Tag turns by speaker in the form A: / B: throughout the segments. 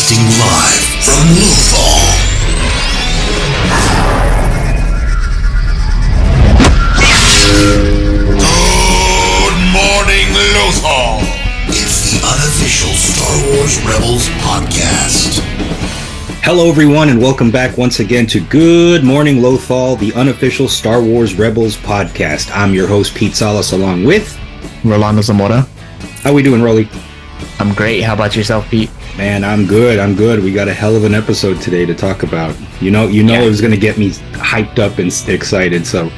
A: Broadcasting live from Lothal. Good morning, Lothal. It's the Unofficial Star Wars Rebels podcast.
B: Hello, everyone, and welcome back once again to Good Morning Lothal, the Unofficial Star Wars Rebels podcast. I'm your host, Pete Salas, along with
C: Rolando Zamora.
B: How we doing, Rolly?
C: I'm great. How about yourself, Pete?
B: Man, I'm good. We got a hell of an episode today to talk about. You know, it was going to get me hyped up and excited, so...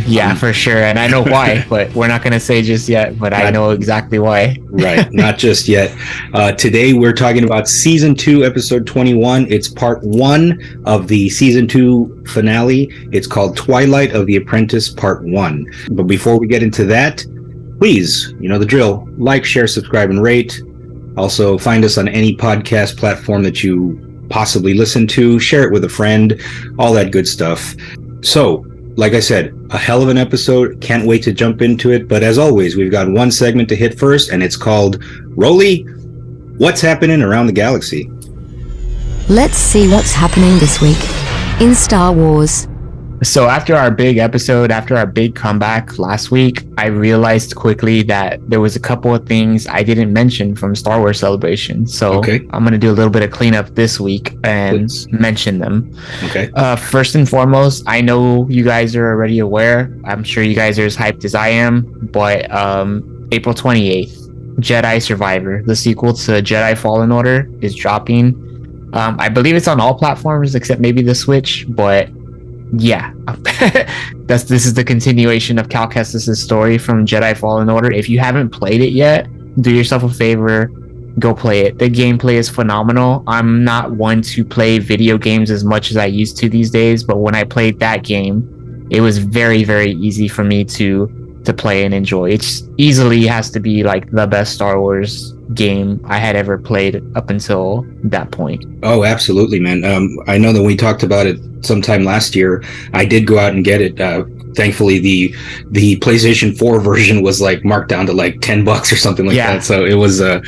C: Yeah, for sure. And I know why, but we're not going to say just yet, but I know exactly why.
B: Right, not just yet. Today, we're talking about Season 2, Episode 21. It's Part 1 of the Season 2 finale. It's called Twilight of the Apprentice, Part 1. But before we get into that, please, you know the drill. Like, share, subscribe, and rate. Also, find us on any podcast platform that you possibly listen to. Share it with a friend. All that good stuff. So, like I said, a hell of an episode. Can't wait to jump into it. But as always, we've got one segment to hit first, and it's called Rolly, What's Happening Around the Galaxy?
D: Let's see what's happening this week in Star Wars.
C: So after our big episode, after our big comeback last week, I realized quickly that there was a couple of things I didn't mention from Star Wars Celebration. So I'm going to do a little bit of cleanup this week and mention them.
B: Okay.
C: First and foremost, I know you guys are already aware. I'm sure you guys are as hyped as I am. But April 28th, Jedi Survivor, the sequel to Jedi Fallen Order, is dropping. I believe it's on all platforms except maybe the Switch, but yeah, this is the continuation of Cal Kestis' story from Jedi Fallen Order. If you haven't played it yet, do yourself a favor, go play it. The gameplay is phenomenal. I'm not one to play video games as much as I used to these days, but when I played that game, it was very, very easy for me to play and enjoy. It easily has to be like the best Star Wars game I had ever played up until that point.
B: Oh, absolutely, man. I know that we talked about it sometime last year. I did go out and get it. Thankfully, the PlayStation 4 version was like marked down to like $10 or something like that. So it was a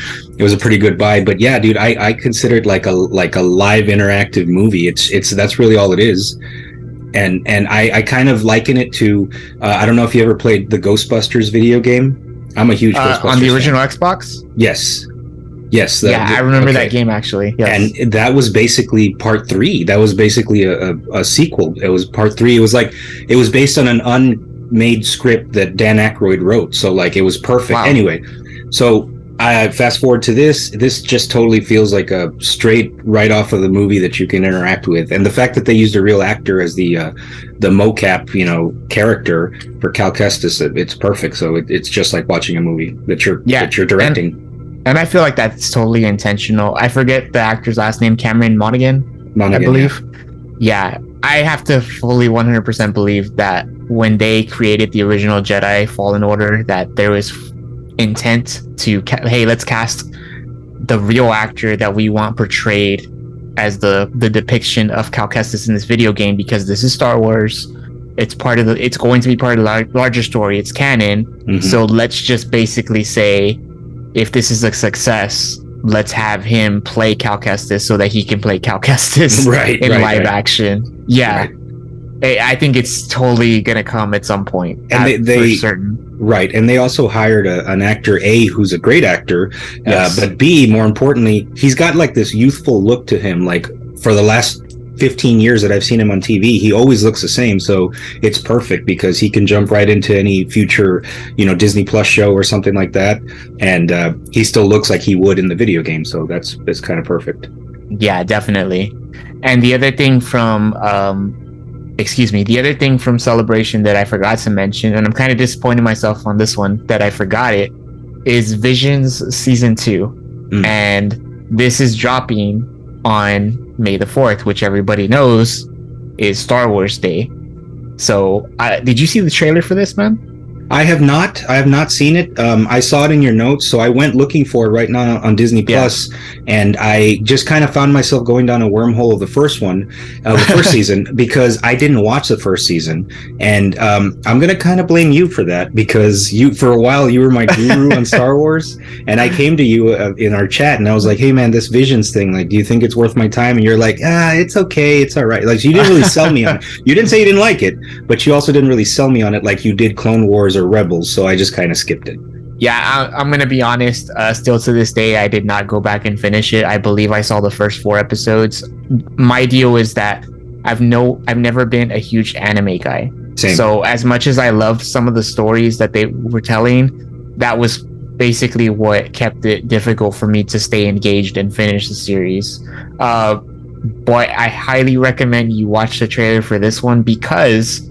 B: pretty good buy. But yeah, dude, I consider it like a live interactive movie. That's really all it is. And I kind of liken it to I don't know if you ever played the Ghostbusters video game. I'm a huge Ghostbusters
C: on the original
B: fan.
C: Xbox.
B: Yes.
C: I remember that game actually. Yes.
B: And that was basically part 3. That was basically a sequel. It was part 3. It was based on an unmade script that Dan Aykroyd wrote. So like it was perfect. Wow. Anyway, so I fast forward to this. This just totally feels like a straight right off of the movie that you can interact with. And the fact that they used a real actor as the mocap, character for Cal Kestis, it's perfect. So it's just like watching a movie that you're directing.
C: And I feel like that's totally intentional. I forget the actor's last name, Cameron Monaghan, I believe. Yeah, I have to fully 100% believe that when they created the original Jedi Fallen Order, that there was intent to, hey, let's cast the real actor that we want portrayed as the depiction of Cal Kestis in this video game, because this is Star Wars. It's going to be part of the larger story. It's canon. Mm-hmm. So let's just basically say, if this is a success, let's have him play Cal Kestis so that he can play Cal Kestis in live action. Yeah. Right. I think it's totally going to come at some point. And for certain.
B: Right. And they also hired an actor, A, who's a great actor, but B, more importantly, he's got like this youthful look to him. Like for the last 15 years that I've seen him on TV, he always looks the same. So it's perfect because he can jump right into any future, Disney Plus show or something like that. And he still looks like he would in the video game. So that's kind of perfect.
C: Yeah, definitely. And the other thing from Celebration that I forgot to mention, and I'm kind of disappointed myself on this one that I forgot it, is Visions Season 2. And this is dropping on May the 4th, which everybody knows is Star Wars Day. So did you see the trailer for this, man?
B: I have not seen it. I saw it in your notes, so I went looking for it right now on Disney Plus, and I just kind of found myself going down a wormhole of the first season, because I didn't watch the first season, and I'm gonna kind of blame you for that, because for a while you were my guru on Star Wars, and I came to you in our chat, and I was like, "Hey man, this Visions thing, like, do you think it's worth my time?" And you're like, "It's okay, it's all right." Like, you didn't really sell me on it. You didn't say you didn't like it, but you also didn't really sell me on it like you did Clone Wars or Rebels, so I just kind of skipped it.
C: Yeah, I'm gonna be honest. Still to this day, I did not go back and finish it. I believe I saw the first 4 episodes. My deal is that I've never been a huge anime guy.
B: Same.
C: So as much as I loved some of the stories that they were telling, that was basically what kept it difficult for me to stay engaged and finish the series. But I highly recommend you watch the trailer for this one, because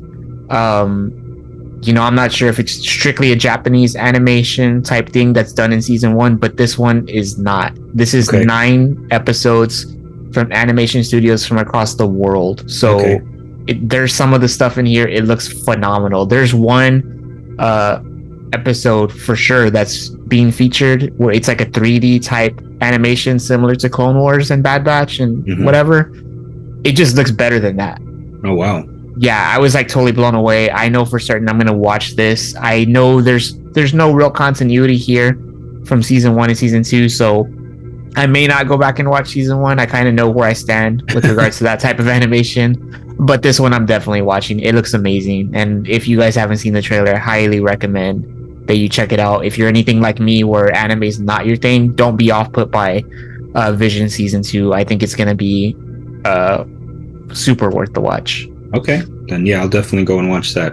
C: I'm not sure if it's strictly a Japanese animation type thing that's done in season 1, but this one is not. This is 9 episodes from animation studios from across the world. So there's some of the stuff in here. It looks phenomenal. There's one episode for sure that's being featured where it's like a 3D type animation similar to Clone Wars and Bad Batch and whatever. It just looks better than that.
B: Oh wow.
C: Yeah, I was like totally blown away. I know for certain I'm gonna watch this. I know there's no real continuity here from season 1 and season 2, so I may not go back and watch season 1. I kind of know where I stand with regards to that type of animation, but this one I'm definitely watching. It looks amazing, and if you guys haven't seen the trailer, I highly recommend that you check it out. If you're anything like me where anime is not your thing, don't be off put by Vision season 2. I think it's gonna be super worth the watch.
B: Okay, then yeah, I'll definitely go and watch that.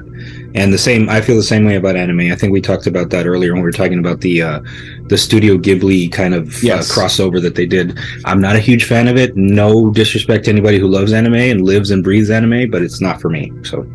B: And I feel the same way about anime. I think we talked about that earlier when we were talking about the Studio Ghibli kind of crossover that they did. I'm not a huge fan of it. No disrespect to anybody who loves anime and lives and breathes anime, but it's not for me. So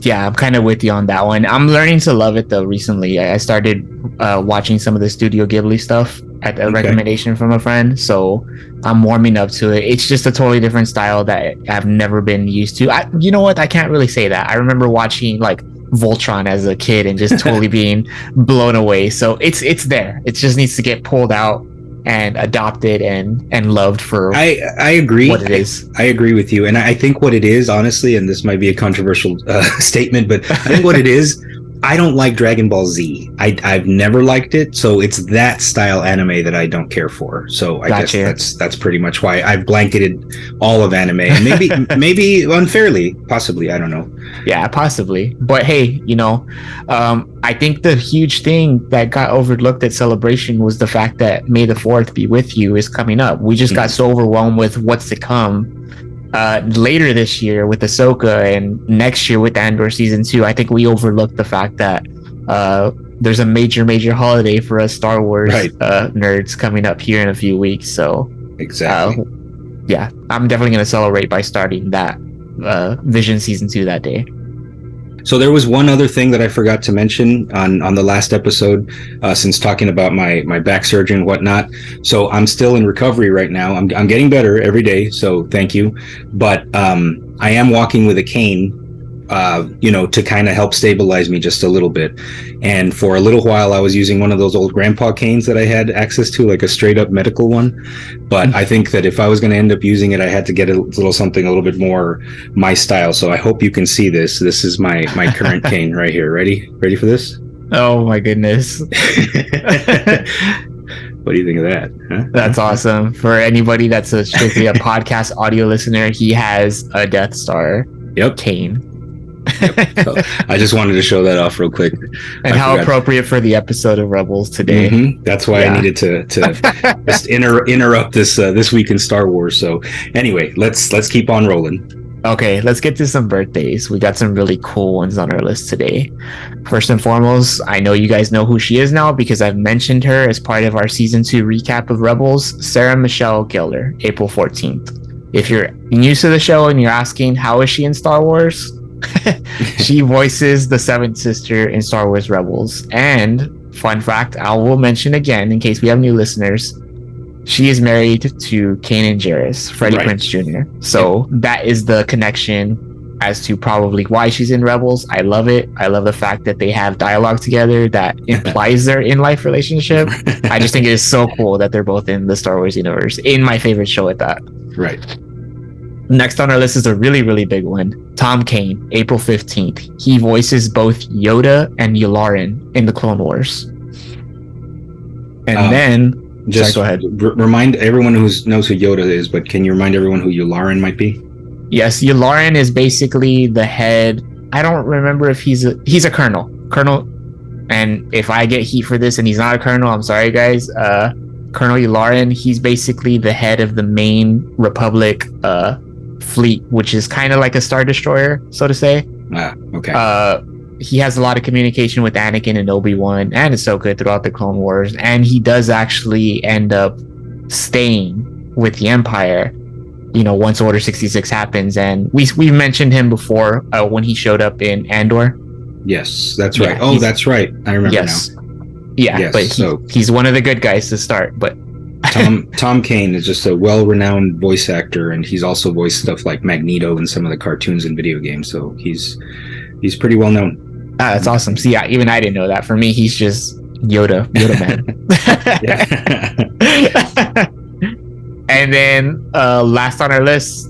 C: yeah, I'm kind of with you on that one. I'm learning to love it though. Recently, I started watching some of the Studio Ghibli stuff at a recommendation from a friend, so I'm warming up to it. It's just a totally different style that I've never been used to. You know what? I can't really say that. I remember watching like Voltron as a kid and just totally being blown away. So it's there. It just needs to get pulled out and adopted and loved for
B: I agree
C: what it is.
B: I agree with you, and I think what it is, honestly, and this might be a controversial statement, but I think what it is, I don't like Dragon Ball Z. I've never liked it, so it's that style anime that I don't care for. So I guess that's pretty much why I've blanketed all of anime, and maybe unfairly, possibly, I don't know.
C: Yeah, possibly. But hey, I think the huge thing that got overlooked at Celebration was the fact that May the 4th Be With You is coming up. We just got so overwhelmed with what's to come. Later this year with Ahsoka and next year with Andor season 2, I think we overlooked the fact that there's a major holiday for us Star Wars nerds coming up here in a few weeks. So
B: exactly,
C: yeah, I'm definitely going to celebrate by starting that Vision season 2 that day.
B: So there was one other thing that I forgot to mention on the last episode, since talking about my back surgery and whatnot. So I'm still in recovery right now. I'm getting better every day, so thank you. But I am walking with a cane, to kind of help stabilize me just a little bit. And for a little while, I was using one of those old grandpa canes that I had access to, like a straight up medical one. But I think that if I was going to end up using it, I had to get a little bit more my style. So I hope you can see this. This is my current cane right here. Ready for this?
C: Oh my goodness.
B: What do you think of that? Huh?
C: That's awesome. For anybody that's strictly a podcast audio listener, he has a Death Star cane.
B: Yep. So I just wanted to show that off real quick.
C: And how appropriate for the episode of Rebels today.
B: That's why I needed to just interrupt this week in Star Wars. So anyway, let's keep on rolling.
C: Okay, let's get to some birthdays. We got some really cool ones on our list today. First and foremost, I know you guys know who she is now because I've mentioned her as part of our season 2 recap of Rebels. Sarah Michelle Gellar, April 14th. If you're new to the show and you're asking how is she in Star Wars, she voices the 7th sister in Star Wars Rebels. And fun fact, I will mention again in case we have new listeners, she is married to Kanan Jarrus, Freddie Prinze Jr. So that is the connection. as to probably why she's in Rebels. I love it. I love the fact that they have dialogue together that implies their in-life relationship. I just think it is so cool that they're both in the Star Wars universe, in my favorite show at that.
B: Right.
C: Next on our list is a really, really big one. Tom Kane, April 15th. He voices both Yoda and Yularen in the Clone Wars. And then,
B: just
C: sorry, go ahead.
B: Remind everyone who knows who Yoda is, but can you remind everyone who Yularen might be?
C: Yes, Yularen is basically the head. I don't remember if he's a colonel. And if I get heat for this and he's not a colonel, I'm sorry, guys. Colonel Yularen, he's basically the head of the main Republic fleet, which is kind of like a Star Destroyer, so to say.
B: Okay.
C: He has a lot of communication with Anakin and Obi-Wan and Ahsoka throughout the Clone Wars, and he does actually end up staying with the Empire, once Order 66 happens. And we mentioned him before when he showed up in Andor.
B: Yes, that's right. Oh, that's right. I remember now.
C: Yeah, yes, but he's one of the good guys to start. But
B: Tom Kane is just a well-renowned voice actor, and he's also voiced stuff like Magneto in some of the cartoons and video games. So he's pretty well known.
C: That's awesome. See, even I didn't know that. For me, he's just Yoda man. And then last on our list,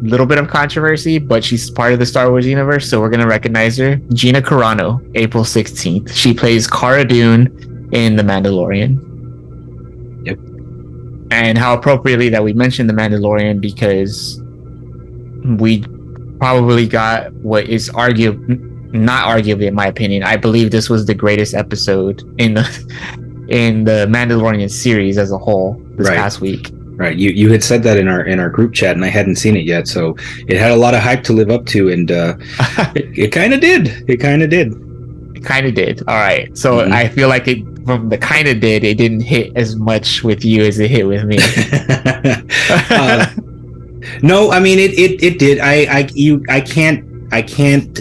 C: little bit of controversy, but she's part of the Star Wars universe, so we're gonna recognize her. Gina Carano, April 16th. She plays Cara Dune in The Mandalorian.
B: Yep.
C: And how appropriately that we mentioned The Mandalorian, because we probably got what is not arguably, in my opinion, I believe this was the greatest episode in the Mandalorian series as a whole this past week.
B: Right. You had said that in our group chat, and I hadn't seen it yet, so it had a lot of hype to live up to, and it kind of did. It kind of did. All right. So I feel like it didn't hit as much with you as it hit with me. No, I mean it did. I can't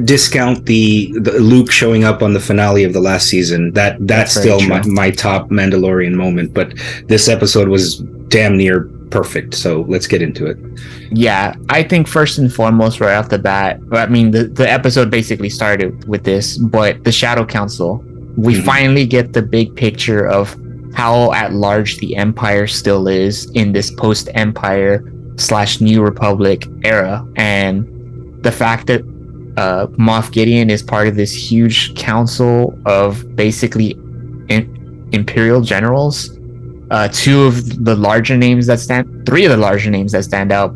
B: discount the Luke showing up on the finale of the last season. That's still my top Mandalorian moment, but this episode was damn near perfect, so let's get into it.
C: Yeah, I think first and foremost, right off the bat, I mean the episode basically started with this, but the Shadow Council, we finally get the big picture of how at large the Empire still is in this post-Empire / New Republic era, and the fact that Moff Gideon is part of this huge council of basically Imperial generals. Three of the larger names that stand out.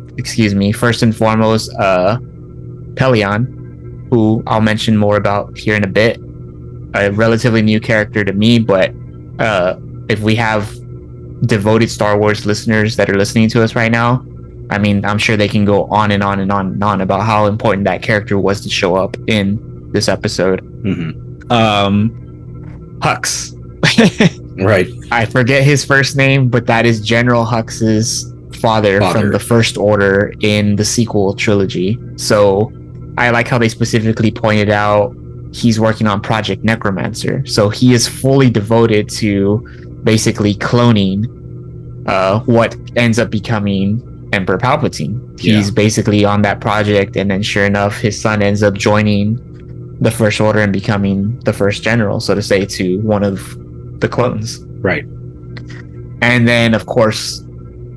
C: First and foremost, Pelion, who I'll mention more about here in a bit. A relatively new character to me, but if we have devoted Star Wars listeners that are listening to us right now, I mean, I'm sure they can go on and on and on and on about how important that character was to show up in this episode. Hux.
B: Right.
C: I forget his first name, but that is General Hux's father from the First Order in the sequel trilogy. So I like how they specifically pointed out he's working on Project Necromancer. So he is fully devoted to basically cloning what ends up becoming Emperor Palpatine. He's basically on that project, and then sure enough, his son ends up joining the First Order and becoming the first general, so to say, to one of the clones. Right. And then, of course,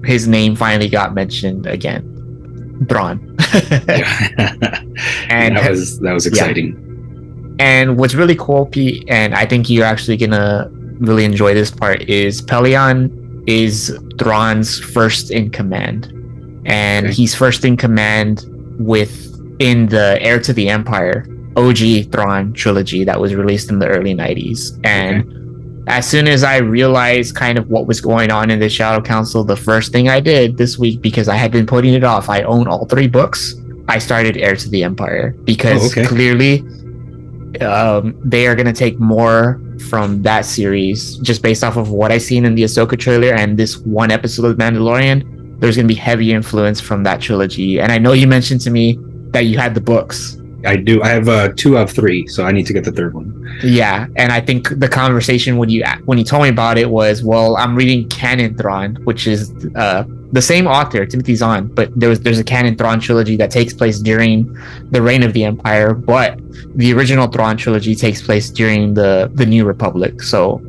C: his name finally got mentioned again. Thrawn. And
B: that was exciting.
C: Yeah. And what's really cool, Pete, and I think you're actually gonna really enjoy this part, is Pelion is Thrawn's first in command. And he's first in command in the Heir to the Empire OG Thrawn trilogy that was released in the early 90s. And as soon as I realized kind of what was going on in the Shadow Council, the first thing I did this week, because I had been putting it off, I own all 3 books, I started Heir to the Empire, because clearly they are going to take more from that series just based off of what I seen in the Ahsoka trailer and this one episode of Mandalorian. There's going to be heavy influence from that trilogy. And I know you mentioned to me that you had the books.
B: do. I have 2 out of 3, so I need to get the third one.
C: Yeah, and I think the conversation when you told me about it was, well, I'm reading Canon Thrawn, which is the same author, Timothy Zahn, but there's a Canon Thrawn trilogy that takes place during the reign of the Empire, but the original Thrawn trilogy takes place during the New Republic. So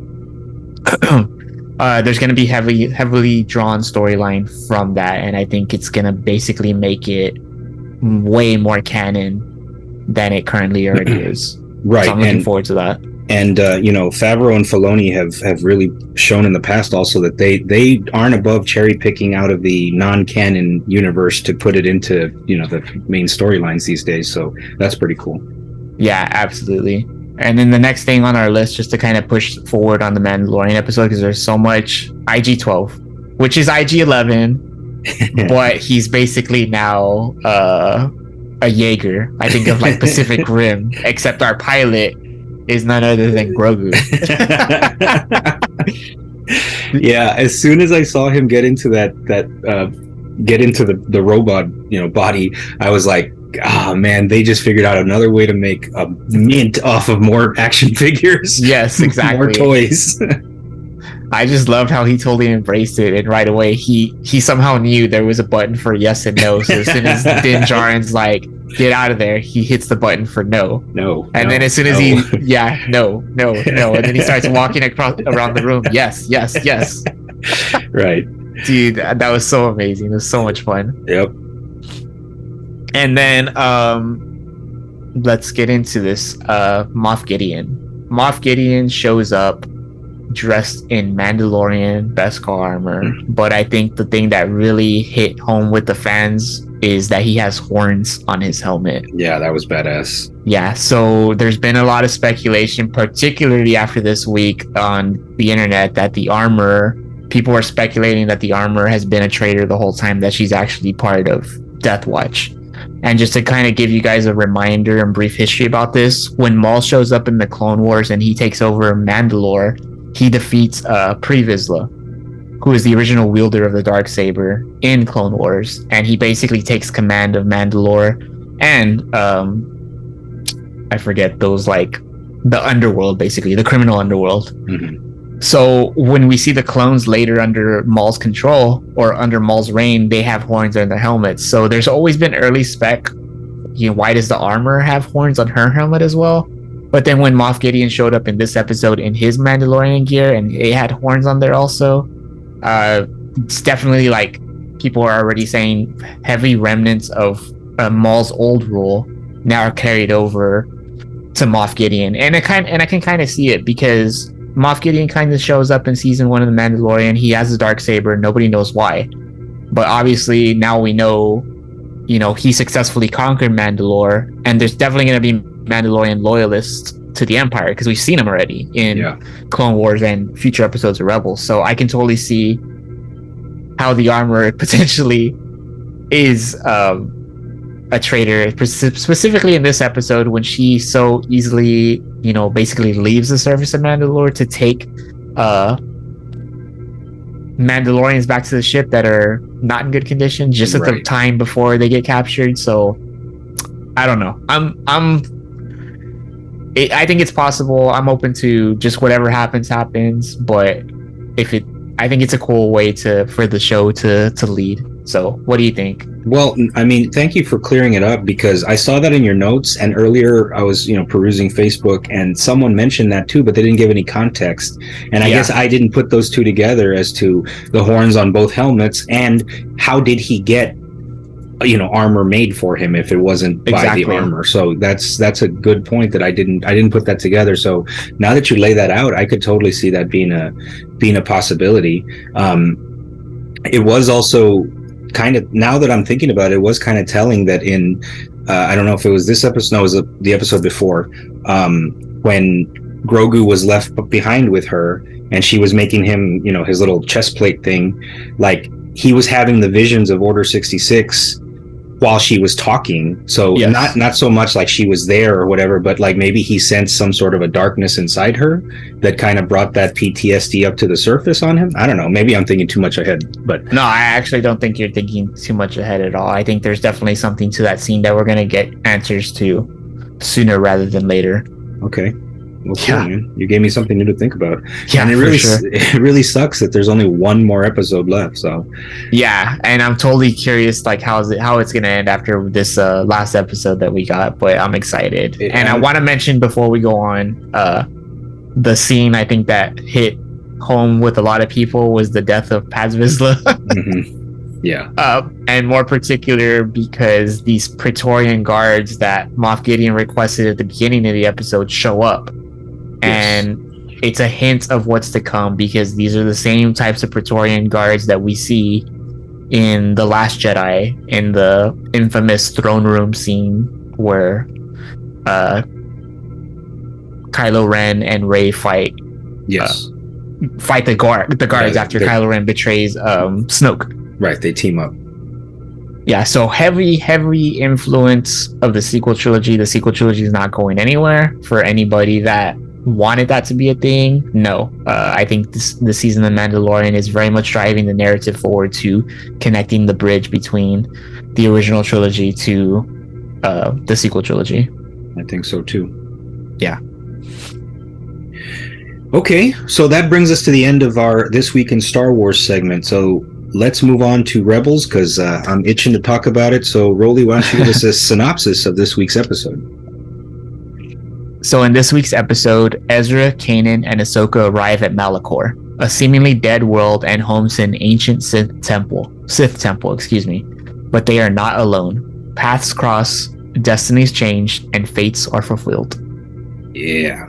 C: there's going to be heavily drawn storyline from that, and I think it's going to basically make it way more canon than it currently already is.
B: Right.
C: So I'm looking forward to that.
B: And Favreau and Filoni have really shown in the past also that they aren't above cherry picking out of the non-canon universe to put it into the main storylines these days. So that's pretty cool.
C: Yeah, absolutely. And then the next thing on our list, just to kind of push forward on the Mandalorian episode, because there's so much, IG-12, which is IG-11, but he's basically now a Jaeger. I think of like Pacific Rim, except our pilot is none other than Grogu.
B: Yeah, as soon as I saw him get into get into the robot body, I was like, oh man, they just figured out another way to make a mint off of more action figures.
C: Yes, exactly.
B: More toys.
C: I just loved how he totally embraced it, and right away he somehow knew there was a button for yes and no. So as soon as Din Djarin's like, get out of there, he hits the button for no. And then as soon as no, and then he starts walking around the room, yes.
B: Right.
C: Dude, that was so amazing. It was so much fun.
B: Yep.
C: And then let's get into this. Moff Gideon shows up dressed in Mandalorian Beskar armor, but I think the thing that really hit home with the fans is that he has horns on his helmet.
B: Yeah, that was badass.
C: Yeah, so there's been a lot of speculation, particularly after this week on the internet, that the armor, people are speculating that the armor has been a traitor the whole time, that she's actually part of Death Watch. And just to kind of give you guys a reminder and brief history about this, when Maul shows up in the Clone Wars and he takes over Mandalore, he defeats Pre Vizsla, who is the original wielder of the Darksaber in Clone Wars, and he basically takes command of Mandalore and I forget those, like the underworld, basically the criminal underworld.
B: Mm-hmm.
C: So when we see the clones later under Maul's control or under Maul's reign, they have horns on their helmets. So there's always been early spec, why does the armor have horns on her helmet as well? But then when Moff Gideon showed up in this episode in his Mandalorian gear and it had horns on there also, it's definitely like people are already saying heavy remnants of Maul's old rule now are carried over to Moff Gideon. And I can kind of see it, because Moff Gideon kind of shows up in season 1 of The Mandalorian. He has a Darksaber. Nobody knows why. But obviously now we know, he successfully conquered Mandalore, and there's definitely going to be Mandalorian loyalists to the Empire, because we've seen them already in Clone Wars and future episodes of Rebels. So I can totally see how the armor potentially is a traitor, specifically in this episode when she so easily, basically leaves the surface of Mandalore to take Mandalorians back to the ship that are not in good condition just at the time before they get captured. So I don't know. I think it's possible. I'm open to just whatever happens, but I think it's a cool way for the show to lead. So what do you think?
B: Well, I mean, thank you for clearing it up, because I saw that in your notes, and earlier I was, perusing Facebook, and someone mentioned that too, but they didn't give any context. And I guess I didn't put those two together as to the horns on both helmets, and how did he get armor made for him if it wasn't by the armor. So that's a good point that I didn't put that together. So now that you lay that out, I could totally see that being a possibility. It was also kind of, now that I'm thinking about it, it was kind of telling that in I don't know if it was this episode, no, it was the episode before, when Grogu was left behind with her and she was making him, his little chest plate thing, like he was having the visions of Order 66 while she was talking. So not so much like she was there or whatever, but like maybe he sensed some sort of a darkness inside her that kind of brought that PTSD up to the surface on him. I don't know. Maybe I'm thinking too much ahead, but
C: no, I actually don't think you're thinking too much ahead at all. I think there's definitely something to that scene that we're going to get answers to. sooner rather than later.
B: Okay. Well, cool,
C: Yeah.
B: man. You gave me something new to think about.
C: Yeah,
B: and it
C: for
B: really,
C: sure.
B: it really sucks that there's only one more episode left. So,
C: Yeah, and I'm totally curious, like how it's gonna end after this last episode that we got. But I'm excited, and I want to mention before we go on, the scene I think that hit home with a lot of people was the death of Paz Vizsla.
B: yeah,
C: And more particular because these Praetorian guards that Moff Gideon requested at the beginning of the episode show up.
B: Yes.
C: And it's a hint of what's to come, because these are the same types of Praetorian guards that we see in The Last Jedi, in the infamous throne room scene where Kylo Ren and Rey fight
B: yes,
C: the guards after Kylo Ren betrays Snoke.
B: Right, they team up.
C: Yeah, so heavy influence of the sequel trilogy. The sequel trilogy is not going anywhere. For anybody that wanted that to be a thing, no. I think the season of Mandalorian is very much driving the narrative forward to connecting the bridge between the original trilogy to the sequel trilogy.
B: I think so too.
C: Yeah.
B: Okay, so that brings us to the end of our This Week in Star Wars segment. So let's move on to Rebels, because I'm itching to talk about it. So, Rolly, why don't you give us a synopsis of this week's episode?
C: So in this week's episode, Ezra, Kanan, and Ahsoka arrive at Malachor, a seemingly dead world and home to an ancient Sith temple, but they are not alone. Paths cross, destinies change, and fates are fulfilled.
B: Yeah.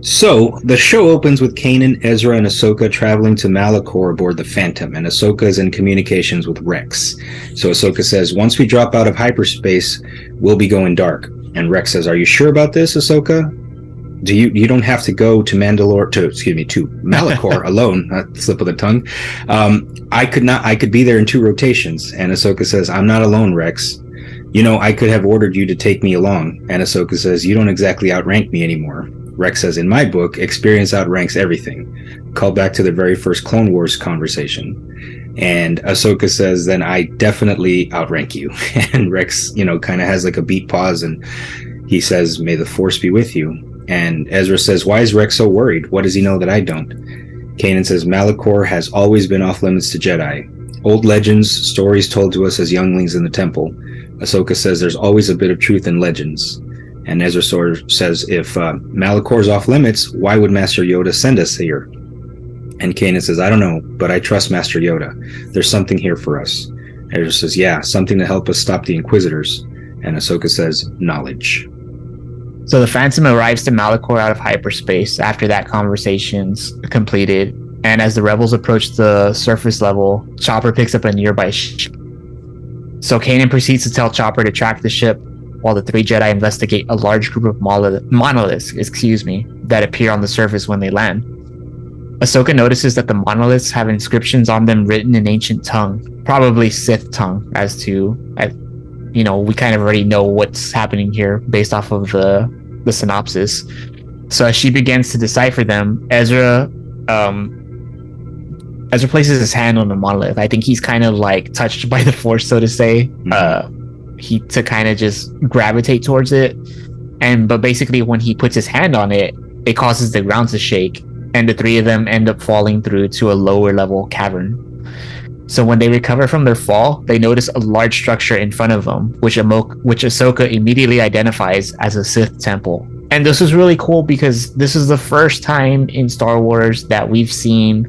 B: So, the show opens with Kanan, Ezra, and Ahsoka traveling to Malachor aboard the Phantom, and Ahsoka is in communications with Rex. So Ahsoka says, once we drop out of hyperspace, we'll be going dark. And Rex says, are you sure about this, Ahsoka? You don't have to go to Malachor alone, slip of the tongue. I could be there in 2 rotations. And Ahsoka says, I'm not alone, Rex. I could have ordered you to take me along. And Ahsoka says, you don't exactly outrank me anymore. Rex says, in my book, experience outranks everything. Call back to the very first Clone Wars conversation. And Ahsoka says, then I definitely outrank you. And Rex, kind of has like a beat pause, and he says, may the Force be with you. And Ezra says, why is Rex so worried? What does he know that I don't? Kanan says, Malachor has always been off limits to Jedi. Old legends, stories told to us as younglings in the temple. Ahsoka says there's always a bit of truth in legends. And Ezra says, if Malachor's off limits, why would Master Yoda send us here? And Kanan says, I don't know, but I trust Master Yoda. There's something here for us. Ezra says, yeah, something to help us stop the Inquisitors. And Ahsoka says, knowledge.
C: So the Phantom arrives to Malachor out of hyperspace after that conversation's completed. And as the rebels approach the surface level, Chopper picks up a nearby ship. So Kanan proceeds to tell Chopper to track the ship, while the 3 Jedi investigate a large group of monoliths that appear on the surface when they land. Ahsoka notices that the monoliths have inscriptions on them written in ancient tongue, probably Sith tongue, we kind of already know what's happening here based off of the synopsis. So as she begins to decipher them, Ezra places his hand on the monolith. I think he's kind of like touched by the Force, so to say. To kind of just gravitate towards it, but basically when he puts his hand on it, it causes the ground to shake, and the 3 of them end up falling through to a lower level cavern. So when they recover from their fall, they notice a large structure in front of them, which Ahsoka immediately identifies as a Sith temple. And this is really cool because this is the first time in Star Wars that we've seen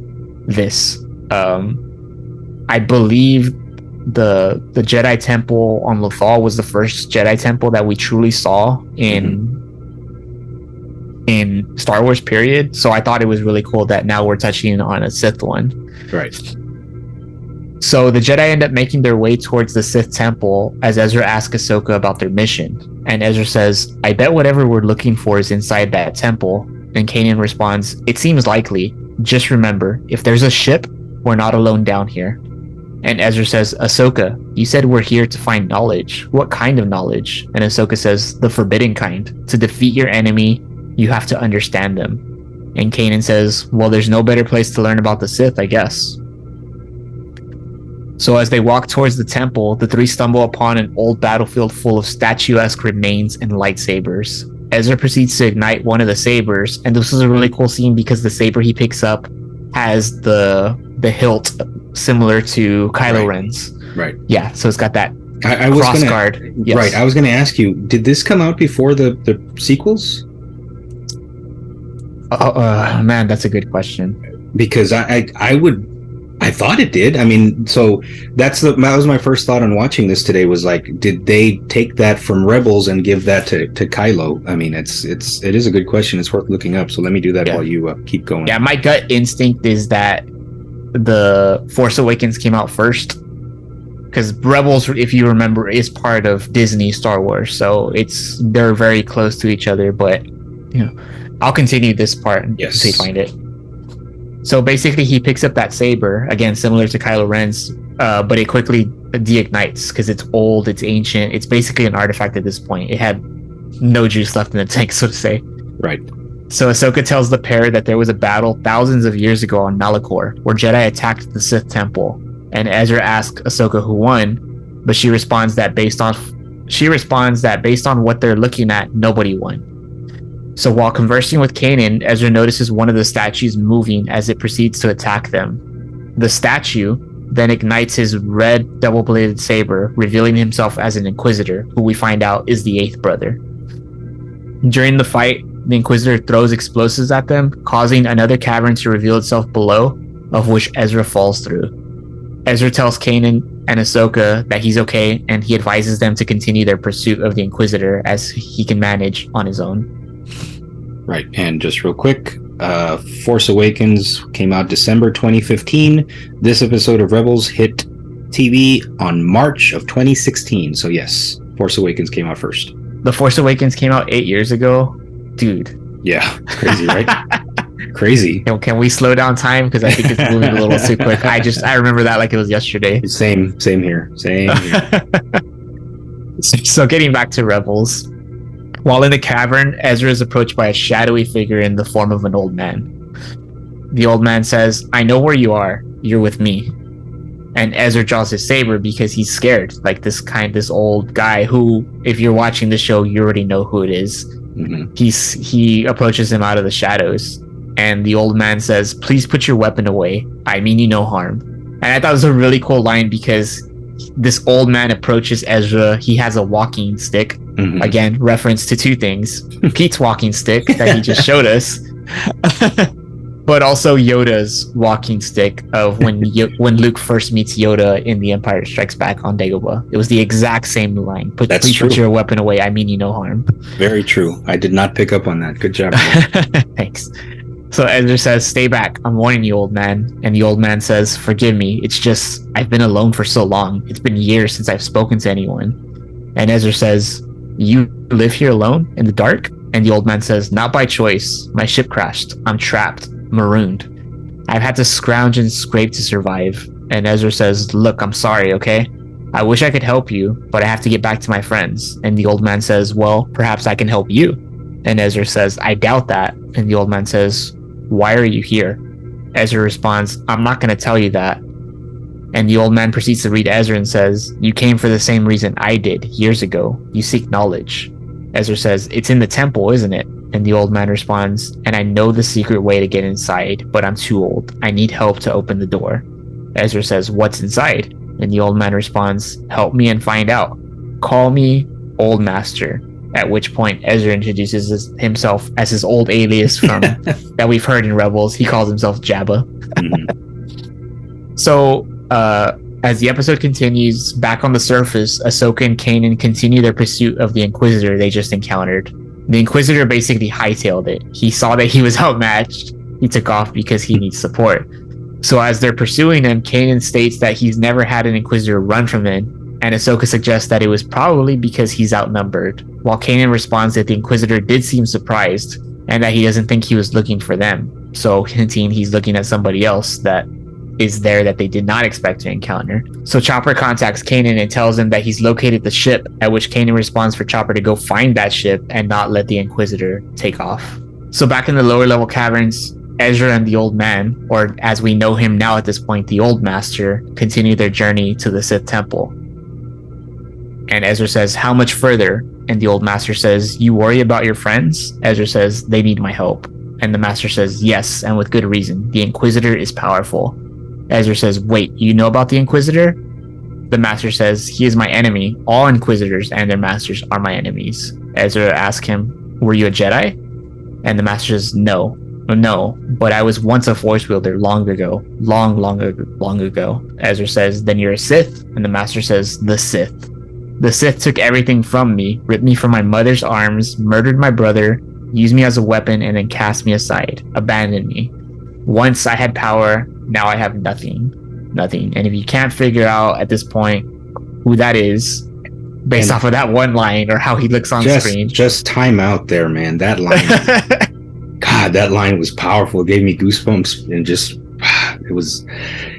C: this. I believe the Jedi Temple on Lothal was the first Jedi Temple that we truly saw in Star Wars, period. So I thought it was really cool that now we're touching on a Sith one.
B: Right.
C: So the Jedi end up making their way towards the Sith Temple as Ezra asks Ahsoka about their mission. And Ezra says, I bet whatever we're looking for is inside that temple. And Kanan responds, it seems likely. Just remember, if there's a ship, we're not alone down here. And Ezra says, Ahsoka, you said we're here to find knowledge. What kind of knowledge? And Ahsoka says, the forbidden kind. To defeat your enemy, you have to understand them. And Kanan says, well, there's no better place to learn about the Sith, I guess. So as they walk towards the temple, the three stumble upon an old battlefield full of statuesque remains and lightsabers. Ezra proceeds to ignite one of the sabers, and this is a really cool scene because the saber he picks up has the hilt similar to Kylo Ren's.
B: Right.
C: Yeah, so it's got that
B: I was
C: cross
B: gonna,
C: guard. Yes.
B: Right. I was going to ask you, did this come out before the sequels?
C: Man, that's a good question.
B: Because I thought it did. I mean, so that was my first thought on watching this today, was like, did they take that from Rebels and give that to Kylo? I mean, it is a good question. It's worth looking up. So let me do that while you keep going.
C: Yeah, my gut instinct is that the Force Awakens came out first, because Rebels, if you remember, is part of Disney Star Wars, so they're very close to each other. But I'll continue this part until you find it. So basically, he picks up that saber, again, similar to Kylo Ren's, but it quickly deignites because it's old, it's ancient. It's basically an artifact at this point. It had no juice left in the tank, so to say.
B: Right.
C: So Ahsoka tells the pair that there was a battle thousands of years ago on Malachor, where Jedi attacked the Sith temple. And Ezra asks Ahsoka who won, but she responds that based on what they're looking at, nobody won. So while conversing with Kanan, Ezra notices one of the statues moving as it proceeds to attack them. The statue then ignites his red double-bladed saber, revealing himself as an Inquisitor, who we find out is the eighth brother. During the fight, the Inquisitor throws explosives at them, causing another cavern to reveal itself below, of which Ezra falls through. Ezra tells Kanan and Ahsoka that he's okay, and he advises them to continue their pursuit of the Inquisitor as he can manage on his own.
B: Right, and just real quick, Force Awakens came out December 2015. This episode of Rebels hit TV on March of 2016. So yes, Force Awakens came out first.
C: The Force Awakens came out 8 years ago? Dude.
B: Yeah, crazy, right? Crazy.
C: Can we slow down time? Because I think it's moving a little too quick. I remember that like it was yesterday.
B: Same here.
C: So getting back to Rebels. While in the cavern, Ezra is approached by a shadowy figure in the form of an old man. The old man says, "I know where you are. You're with me." And Ezra draws his saber because he's scared. Like this old guy who, if you're watching the show, you already know who it is. Mm-hmm. He approaches him out of the shadows. And the old man says, "Please put your weapon away. I mean you no harm." And I thought it was a really cool line because this old man approaches Ezra. He has a walking stick. Mm-hmm. Again, reference to two things. Pete's walking stick that he just showed us. But also Yoda's walking stick of when Luke first meets Yoda in The Empire Strikes Back on Dagobah. It was the exact same line. Please put your weapon away. I mean you no harm.
B: Very true. I did not pick up on that. Good job.
C: Thanks. So Ezra says, "Stay back. I'm warning you, old man." And the old man says, "Forgive me. It's just I've been alone for so long. It's been years since I've spoken to anyone." And Ezra says, "You live here alone in the dark?" And the old man says, "Not by choice. My ship crashed. I'm trapped, marooned. I've had to scrounge and scrape to survive." And Ezra says, "Look, I'm sorry, okay? I wish I could help you, but I have to get back to my friends." And the old man says, "Well, perhaps I can help you." And Ezra says, "I doubt that." And the old man says, "Why are you here?" Ezra responds, "I'm not going to tell you that." And the old man proceeds to read Ezra and says, "You came for the same reason I did years ago. You seek knowledge." Ezra says, "It's in the temple, isn't it?" And the old man responds, "And I know the secret way to get inside, but I'm too old. I need help to open the door." Ezra says, "What's inside?" And the old man responds, "Help me and find out. Call me Old Master." At which point Ezra introduces himself as his old alias from that we've heard in Rebels. He calls himself Jabba. Mm-hmm. So as the episode continues, back on the surface, Ahsoka and Kanan continue their pursuit of the Inquisitor they just encountered. The Inquisitor basically hightailed it. He saw that he was outmatched. He took off because he needs support. So as they're pursuing him, Kanan states that he's never had an Inquisitor run from him, and Ahsoka suggests that it was probably because he's outnumbered, while Kanan responds that the Inquisitor did seem surprised and that he doesn't think he was looking for them, so hinting he's looking at somebody else that is there that they did not expect to encounter. So Chopper contacts Kanan and tells him that he's located the ship, at which Kanan responds for Chopper to go find that ship and not let the Inquisitor take off. So back in the lower level caverns, Ezra and the old man, or as we know him now at this point, the old master, continue their journey to the Sith temple. And Ezra says, how much further? And the old master says, you worry about your friends? Ezra says, they need my help. And the master says, yes, and with good reason. The Inquisitor is powerful. Ezra says, wait, you know about the Inquisitor? The master says, he is my enemy. All Inquisitors and their masters are my enemies. Ezra asks him, were you a Jedi? And the master says, no, but I was once a Force wielder long ago. Long ago. Ezra says, then you're a Sith? And the master says, the Sith. The Sith took everything from me, ripped me from my mother's arms, murdered my brother, used me as a weapon, and then cast me aside, abandoned me. Once I had power, now I have nothing. And if you can't figure out at this point who that is, based off of that one line or how he looks on screen.
B: Just time out there, man. That line. God, that line was powerful. It gave me goosebumps, and just it was.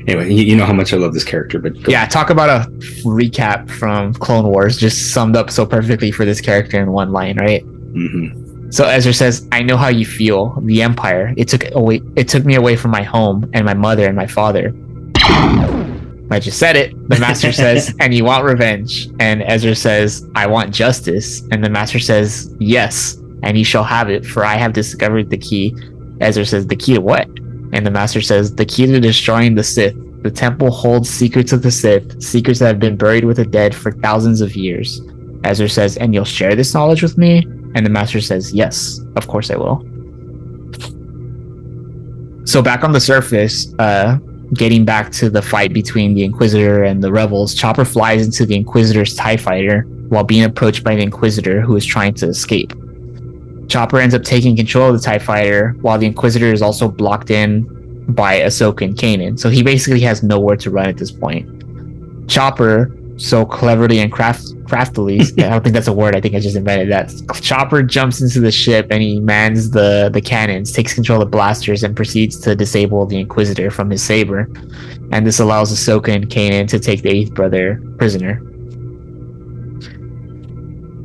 B: Anyway, you know how much I love this character, but
C: yeah, talk about a recap from Clone Wars, just summed up so perfectly for this character in one line, right?
B: Mm-hmm.
C: So Ezra says, I know how you feel. The Empire. It took me away from my home and my mother and my father. I just said it. The master says, and you want revenge. And Ezra says, I want justice. And the master says, yes, and you shall have it, for I have discovered the key. Ezra says, the key to what? And the master says, the key to destroying the Sith. The temple holds secrets of the Sith, secrets that have been buried with the dead for thousands of years. Ezra says, and you'll share this knowledge with me? And the master says, yes, of course I will. So back on the surface, getting back to the fight between the Inquisitor and the rebels, Chopper flies into the Inquisitor's TIE fighter while being approached by the Inquisitor, who is trying to escape. Chopper ends up taking control of the TIE fighter, while the Inquisitor is also blocked in by Ahsoka and Kanan, so he basically has nowhere to run at this point. Chopper, so cleverly and craftily, I don't think that's a word, I think I just invented that. Chopper jumps into the ship and he mans the cannons, takes control of blasters, and proceeds to disable the Inquisitor from his saber. And this allows Ahsoka and Kanan to take the 8th brother prisoner.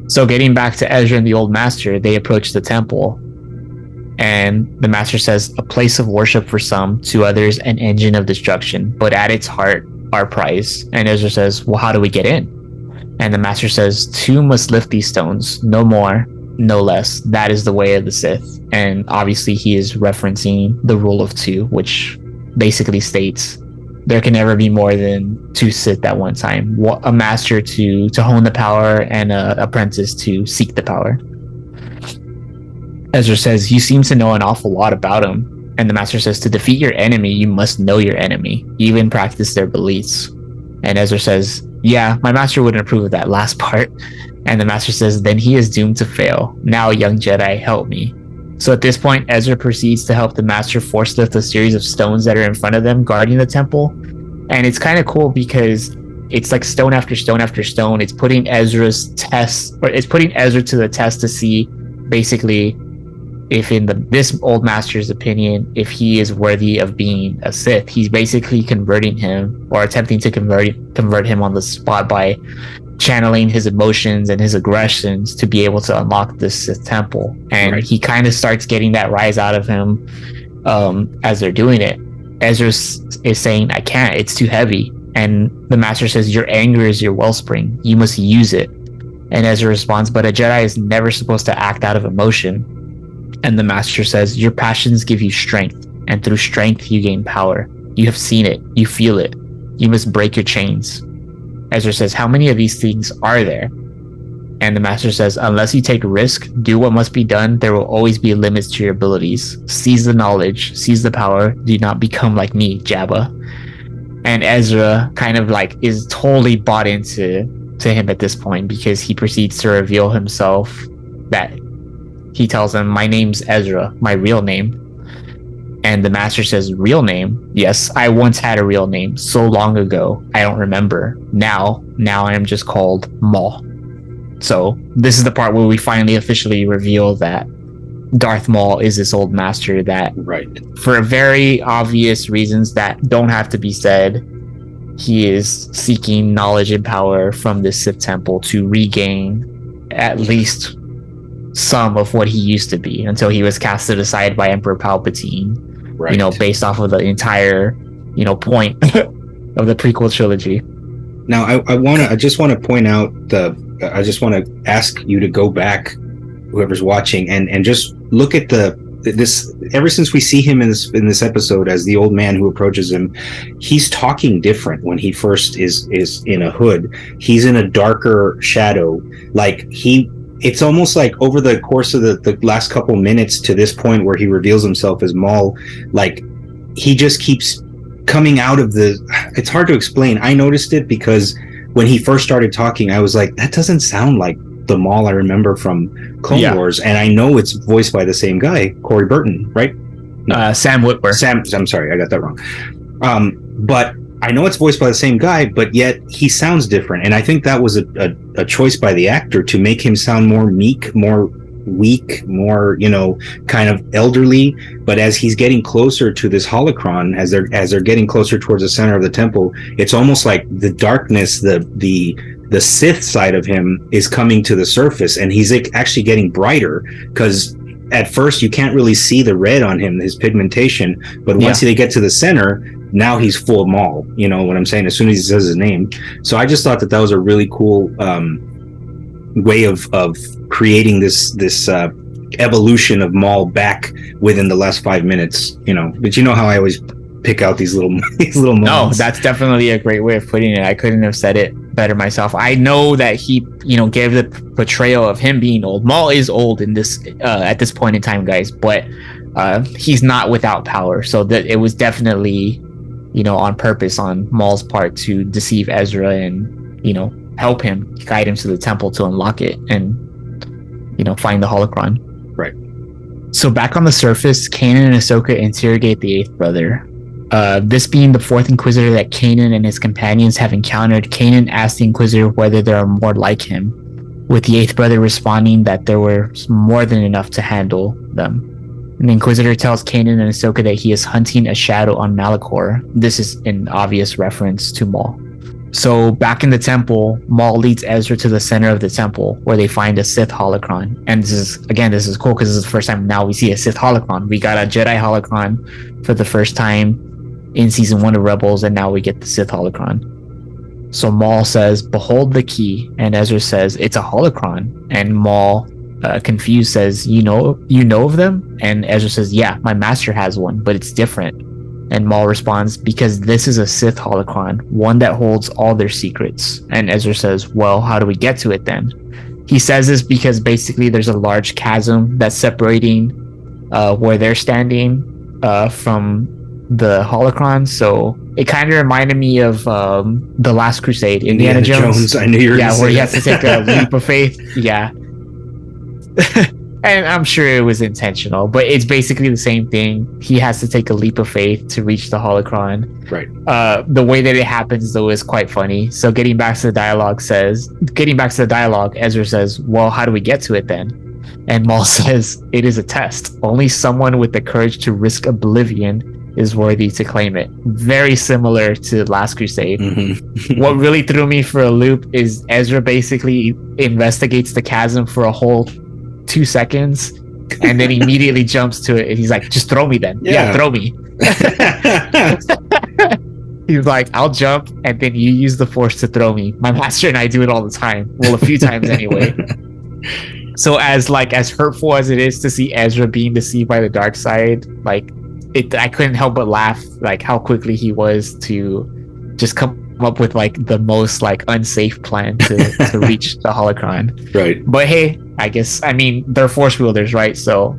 C: So getting back to Ezra and the old master, they approach the temple. And the master says, a place of worship for some, to others an engine of destruction, but at its heart, our prize. And Ezra says, well, how do we get in? And the master says, 2 must lift these stones, no more, no less. That is the way of the Sith. And obviously he is referencing the rule of 2, which basically states there can never be more than 2 Sith at one time. A master to hone the power, and an apprentice to seek the power. Ezra says, you seem to know an awful lot about him. And the master says, to defeat your enemy, you must know your enemy, even practice their beliefs. And Ezra says, yeah, my master wouldn't approve of that last part. And the master says, then he is doomed to fail. Now, young Jedi, help me. So at this point, Ezra proceeds to help the master force lift a series of stones that are in front of them, guarding the temple. And it's kind of cool because it's like stone after stone after stone. It's putting Ezra to the test to see basically if in this old master's opinion, if he is worthy of being a Sith. He's basically converting him, or attempting to convert him on the spot by channeling his emotions and his aggressions to be able to unlock this Sith temple. And right. He kind of starts getting that rise out of him as they're doing it. Ezra is saying, I can't, it's too heavy. And the master says, your anger is your wellspring, you must use it. And Ezra responds, but a Jedi is never supposed to act out of emotion. And the master says, your passions give you strength, and through strength you gain power. You have seen it, you feel it, you must break your chains. Ezra says, how many of these things are there? And the master says, unless you take risk, do what must be done, there will always be limits to your abilities. Seize the knowledge, seize the power, do not become like me, Jabba. And Ezra kind of like is totally bought into him at this point, because he proceeds to reveal himself. That he tells him, my name's Ezra, my real name. And the master says, real name? Yes, I once had a real name, so long ago, I don't remember. Now I am just called Maul. So this is the part where we finally officially reveal that Darth Maul is this old master that,
B: right,
C: for very obvious reasons that don't have to be said, he is seeking knowledge and power from this Sith temple to regain at least some of what he used to be, until he was casted aside by Emperor Palpatine
B: Right.
C: based off of the entire, point of the prequel trilogy.
B: Now, I just want to point out I just want to ask you to go back, whoever's watching, and just look at this. Ever since we see him in this episode as the old man who approaches him, he's talking different when he first is in a hood. He's in a darker shadow. Like it's almost like over the course of the last couple minutes to this point where he reveals himself as Maul, like he just keeps coming out of it's hard to explain. I noticed it because when he first started talking, I was like, that doesn't sound like the Maul I remember from Clone Wars, and I know it's voiced by the same guy, Corey Burton, right?
C: No. Sam Witwer.
B: I'm sorry, I got that wrong. But I know it's voiced by the same guy, but yet he sounds different, and I think that was a choice by the actor to make him sound more meek, more weak, more kind of elderly. But as he's getting closer to this holocron, as they're getting closer towards the center of the temple, it's almost like the darkness, the Sith side of him is coming to the surface, and he's actually getting brighter, because at first you can't really see the red on him, his pigmentation, but once they get to the center, now he's full Maul. You know what I'm saying? As soon as he says his name. So I just thought that was a really cool way of creating this evolution of Maul back within the last 5 minutes. But you know how I always pick out these little moments.
C: No, that's definitely a great way of putting it. I couldn't have said it better myself. I know that he gave the portrayal of him being old. Maul is old in this at this point in time, guys, but he's not without power. So that it was definitely on purpose on Maul's part to deceive Ezra and help him, guide him to the temple to unlock it and find the holocron.
B: Right.
C: So back on the surface, Kanan and Ahsoka interrogate the eighth brother. This being the fourth Inquisitor that Kanan and his companions have encountered, Kanan asks the Inquisitor whether there are more like him, with the eighth brother responding that there were more than enough to handle them. And the Inquisitor tells Kanan and Ahsoka that he is hunting a shadow on Malachor. This is an obvious reference to Maul. So back in the temple, Maul leads Ezra to the center of the temple, where they find a Sith holocron. And this is cool because this is the first time now we see a Sith holocron. We got a Jedi holocron for the first time in season 1 of Rebels, and now we get the Sith holocron. So Maul says, "Behold the key," and Ezra says, "It's a holocron." And Maul, confused, says, "You know of them?" And Ezra says, "Yeah, my master has one, but it's different." And Maul responds, "Because this is a Sith holocron, one that holds all their secrets." And Ezra says, "Well, how do we get to it then?" He says this because basically there's a large chasm that's separating where they're standing from the holocron. So it kind of reminded me of The Last Crusade, Indiana Jones.
B: I knew you were
C: where he has to take a leap of faith. Yeah. And I'm sure it was intentional, but it's basically the same thing. He has to take a leap of faith to reach the holocron.
B: Right.
C: The way that it happens, though, is quite funny. So getting back to the dialogue, Ezra says, "Well, how do we get to it then?" And Maul says, "It is a test. Only someone with the courage to risk oblivion is worthy to claim it." Very similar to Last Crusade.
B: Mm-hmm.
C: What really threw me for a loop is Ezra basically investigates the chasm for a whole 2 seconds and then immediately jumps to it, and he's like, "Just throw me then." Yeah, throw me. He's like, "I'll jump and then you use the Force to throw me." My master and I do it all the time. Well, a few times anyway. So as hurtful as it is to see Ezra being deceived by the dark side, I couldn't help but laugh how quickly he was to just come up with the most unsafe plan to reach the holocron.
B: Right.
C: But hey, I mean they're force wielders, right? So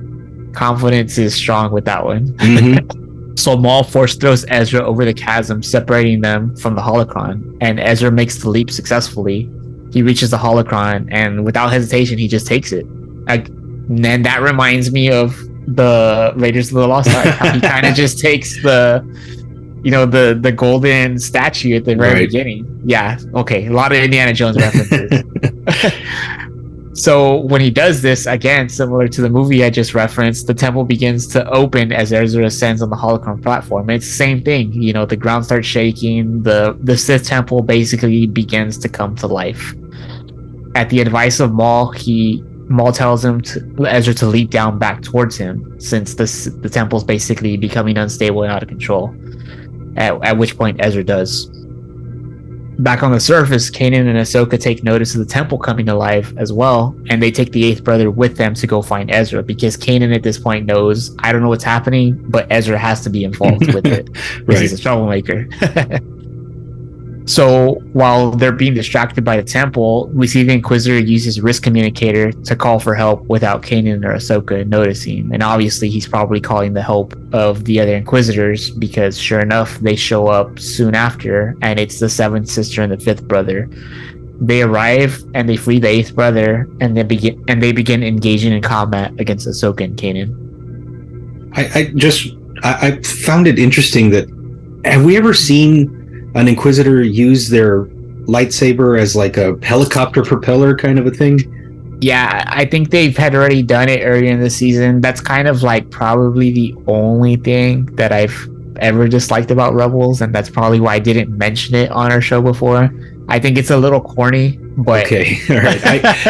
C: confidence is strong with that one. Mm-hmm. So Maul force throws Ezra over the chasm, separating them from the holocron, and Ezra makes the leap successfully. He reaches the holocron, and without hesitation, he just takes it. And that reminds me of the Raiders of the Lost Ark. How he kind of just takes the golden statue at the very beginning. Yeah, okay, a lot of Indiana Jones references. So when he does this, again, similar to the movie I just referenced, the temple begins to open as Ezra ascends on the holocron platform. It's the same thing. The ground starts shaking. The Sith temple basically begins to come to life. At the advice of Maul, he Maul tells Ezra to leap down back towards him, since the temple's basically becoming unstable and out of control. At which point Ezra does. Back on the surface, Kanan and Ahsoka take notice of the temple coming alive as well, and they take the eighth brother with them to go find Ezra, because Kanan at this point knows, I don't know what's happening, but Ezra has to be involved with it because he's a troublemaker. So while they're being distracted by the temple, we see the Inquisitor use his wrist communicator to call for help without Kanan or Ahsoka noticing. And obviously he's probably calling the help of the other Inquisitors, because sure enough, they show up soon after, and it's the seventh sister and the fifth brother. They arrive and they free the eighth brother, and they begin engaging in combat against Ahsoka and Kanan.
B: I found it interesting that, have we ever seen an Inquisitor use their lightsaber as like a helicopter propeller kind of a thing?
C: Yeah, I think they've had already done it earlier in the season. That's kind of like probably the only thing that I've ever disliked about Rebels, and that's probably why I didn't mention it on our show before. I think it's a little corny, but
B: okay, all right.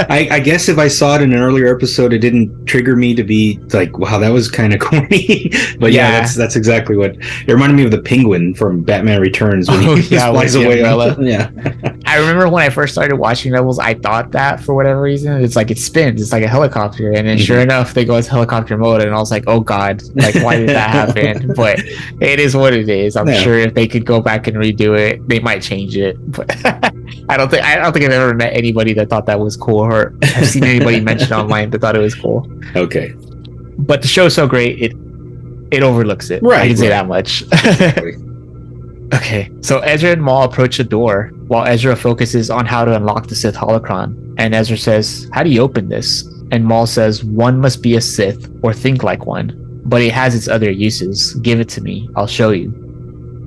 B: I guess if I saw it in an earlier episode, it didn't trigger me to be like, wow, that was kind of corny. But yeah, that's exactly what it reminded me of, the penguin from Batman Returns when he just flies away. Yeah,
C: I remember when I first started watching Rebels, I thought that for whatever reason, it's like it spins, it's like a helicopter, and then sure enough, they go into helicopter mode, and I was like, oh god, like why did that happen? But it is what it is. I'm sure if they could go back and redo it, they might change it. But I don't think I've ever met anybody that thought that was cool, or I've seen anybody mention online that thought it was cool.
B: Okay,
C: but the show's so great, it overlooks it. Right, I can say that much. Okay, so Ezra and Maul approach the door while Ezra focuses on how to unlock the Sith holocron, and Ezra says, "How do you open this?" And Maul says, "One must be a Sith or think like one, but it has its other uses. Give it to me, I'll show you."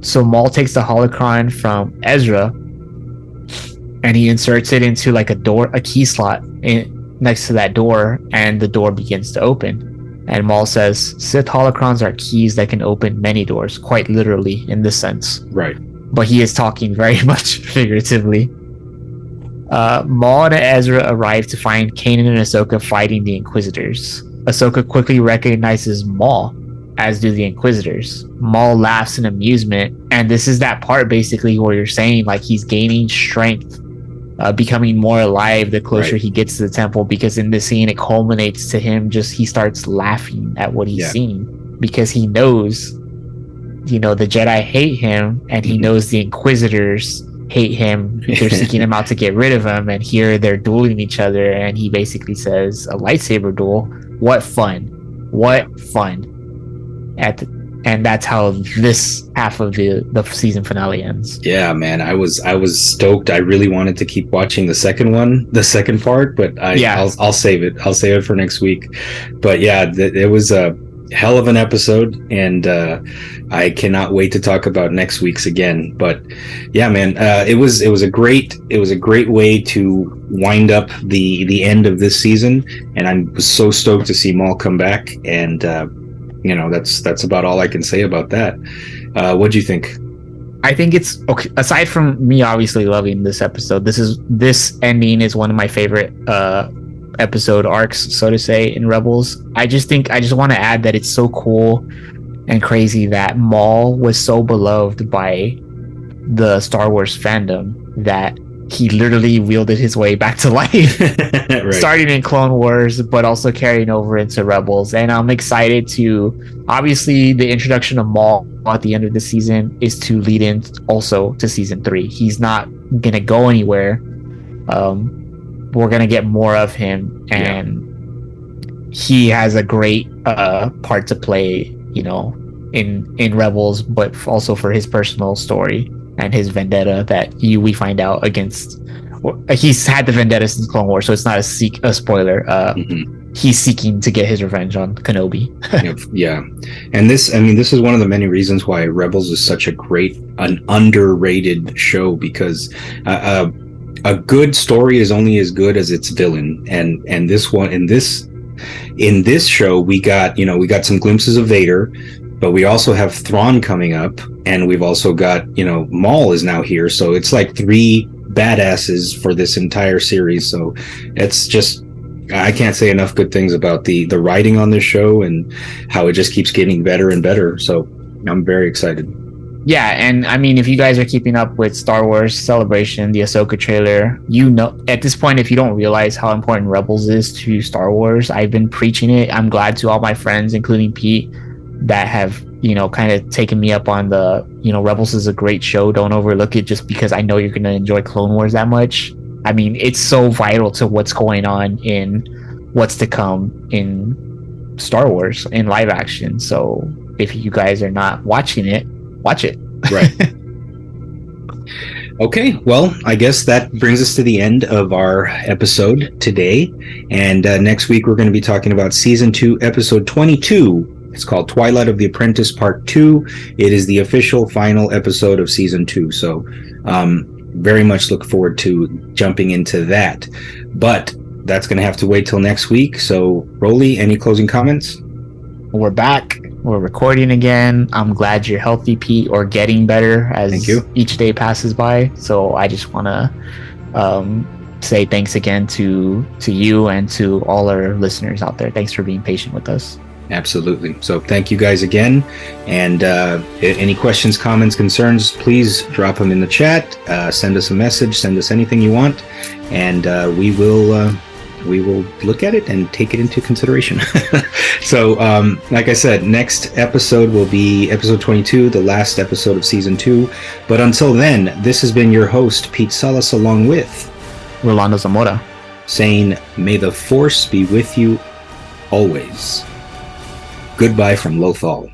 C: So Maul takes the holocron from Ezra, and he inserts it into like a key slot next to that door, and the door begins to open. And Maul says, Sith holocrons are keys that can open many doors, quite literally in this sense.
B: Right.
C: But he is talking very much figuratively. Maul and Ezra arrive to find Kanan and Ahsoka fighting the Inquisitors. Ahsoka quickly recognizes Maul, as do the Inquisitors. Maul laughs in amusement, and this is that part basically where you're saying like he's gaining strength, becoming more alive the closer he gets to the temple, because in this scene it culminates to him he starts laughing at what he's seeing, because he knows, the Jedi hate him, and he knows the Inquisitors hate him. They're seeking him out to get rid of him, and here they're dueling each other, and he basically says, a lightsaber duel, what fun. And that's how this half of the season finale ends.
B: Yeah, man, I was stoked. I really wanted to keep watching the second part, but I'll save it. I'll save it for next week. But yeah, it was a hell of an episode, and I cannot wait to talk about next week's again. But yeah, man, it was a great way to wind up the end of this season, and I'm so stoked to see Maul come back, and that's about all I can say about that. What do you think?
C: I think it's okay. Aside from me obviously loving this episode, this ending is one of my favorite episode arcs, so to say, in Rebels. I just want to add that it's so cool and crazy that Maul was so beloved by the Star Wars fandom that he literally wielded his way back to life. Right. Starting in Clone Wars, but also carrying over into Rebels. And I'm excited to, obviously, the introduction of Maul at the end of the season is to lead in also to season 3. He's not going to go anywhere. We're going to get more of him, and he has a great part to play, in Rebels, but also for his personal story and his vendetta that we find out against. He's had the vendetta since Clone Wars, so it's not a spoiler. He's seeking to get his revenge on Kenobi.
B: Yeah, and this is one of the many reasons why Rebels is such an underrated show, because a good story is only as good as its villain, and this one in this show we got some glimpses of Vader, but we also have Thrawn coming up, and we've also got, Maul is now here. So it's like 3 badasses for this entire series. So it's just I can't say enough good things about the writing on this show and how it just keeps getting better and better. So I'm very excited.
C: Yeah, and I mean, if you guys are keeping up with Star Wars Celebration, the Ahsoka trailer, you know, at this point, if you don't realize how important Rebels is to Star Wars, I've been preaching it. I'm glad to all my friends, including Pete, that have, you know, kind of taken me up on the, you know, Rebels is a great show. Don't overlook it just because I know you're going to enjoy Clone Wars that much. I mean, it's so vital to what's going on in what's to come in Star Wars in live action. So if you guys are not watching it, watch it.
B: Right. Okay, well, I guess that brings us to the end of our episode today. And next week, we're going to be talking about Season 2, Episode 22. It's called Twilight of the Apprentice Part 2. It is the official final episode of Season 2. So very much look forward to jumping into that. But that's going to have to wait till next week. So, Rolly, any closing comments?
C: We're back. We're recording again. I'm glad you're healthy, Pete, or getting better as each day passes by. So I just want to say thanks again to you and to all our listeners out there. Thanks for being patient with us.
B: Absolutely. So thank you guys again. And any questions, comments, concerns, please drop them in the chat. Send us a message. Send us anything you want. And we will look at it and take it into consideration. So, like I said, next episode will be episode 22, the last episode of season 2. But until then, this has been your host, Pete Salas, along with
C: Rolando Zamora,
B: saying, may the force be with you always. Goodbye from Lothal.